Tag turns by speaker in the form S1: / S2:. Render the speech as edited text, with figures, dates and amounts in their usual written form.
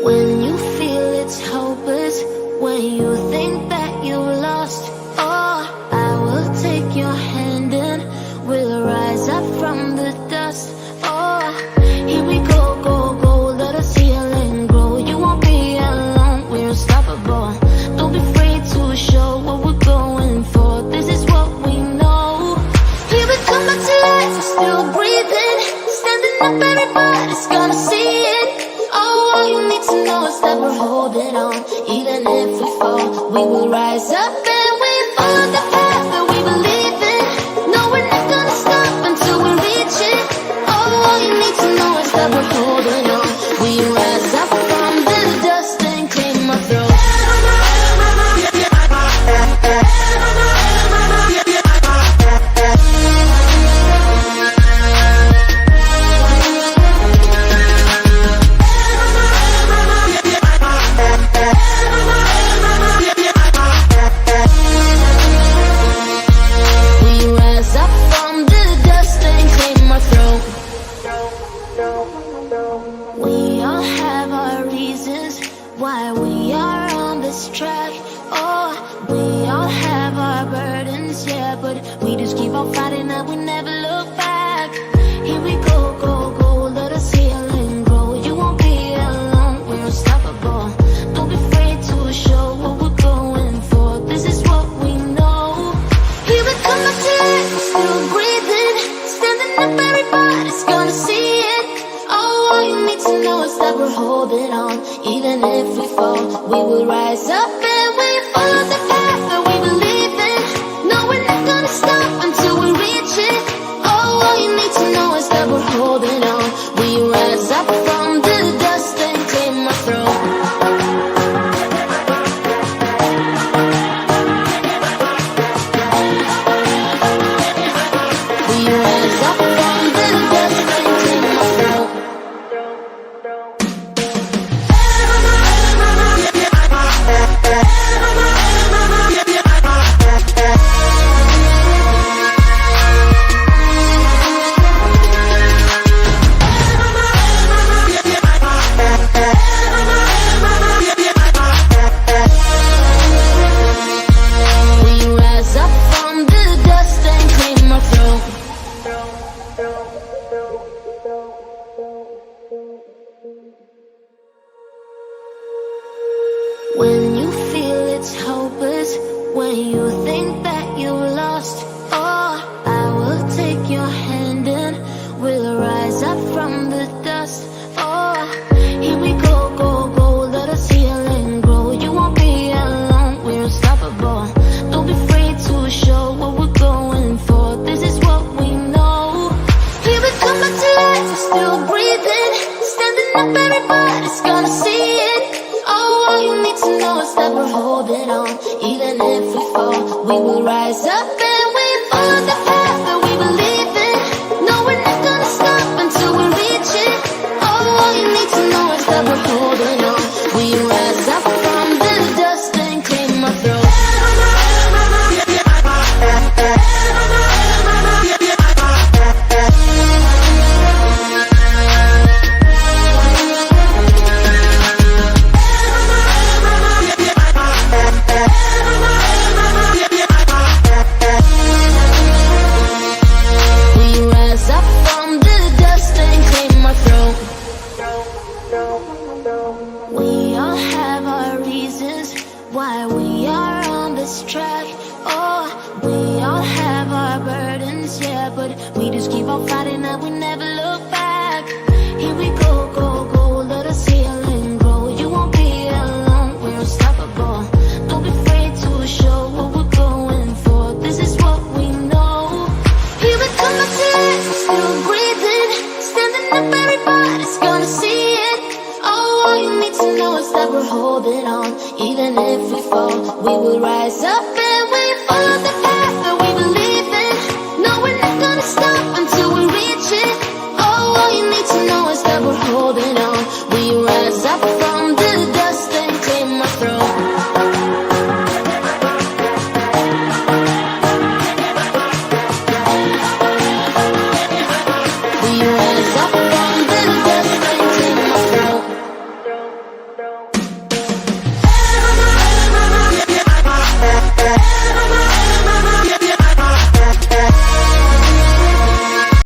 S1: When you feel it's hopeless, when you think that you're lost, oh, I will take your hand and we'll rise up from the dust. Oh, here we go, go, go, let us heal and grow. You won't be alone, we're unstoppable. Don't be afraid to show what we're going for. This is what we know. Here we come back to life, we're still breathing. Standing up, everybody's gonna see it. Oh, all you need to know is that we're holding on. Even if we fall, we will rise up and we follow the path that we believe in. No, we're not gonna stop until we reach it. Oh, all you need to know is that we're holding on. We rise up from the dust and claim our throne. We all have our reasons why we are on this track. Oh, we all have our burdens, yeah, but we just keep on fighting and we never look back. Here we go, go, go, let us heal and grow. You won't be alone, we're unstoppable. Don't be afraid to show what we're going for. This is what we know. Here we come back to life, we're still breathing. Standing up, everybody's gonna see it. Oh, all you need to know is that we're holding on. Even if we fall, we will rise up and we follow the path that we believe in. No, we're not gonna stop until we reach it. Oh, all you need to know is that we're holding on. We rise up from the dust and claim our throne. We rise up from the dust and claim our throne. When you feel it's hopeless, when you think that you're lost, oh, I will take your hand and we'll rise up from the dust. Oh, here we go, go, go, let us heal and grow. You won't be alone, we're unstoppable. Don't be afraid to show what we're going for. This is what we know. Here we come back to life, we're still breathing. Standing up, everybody's gonna see it. Oh, all you need to know is that we're holding on. Even if we fall, we will rise up and we follow the path that we believe in. No, we're not gonna stop until we reach it. Oh, all you need to know is that we're holding on. We rise up from the dust and claim our throne. We all have our reasons why we are on this track. Oh, we all have our burdens, yeah, but we just keep on fighting and we never look back. Here we go, go, go, let us heal and grow. You won't be alone, we're unstoppable. Don't be afraid to show what we're going for. This is what we know. Here we come back to life, we're still breathing. Standing up, everybody's gonna see it. Oh, all you need to know is that we're holding on. Even if we fall, we will rise up and we follow the path.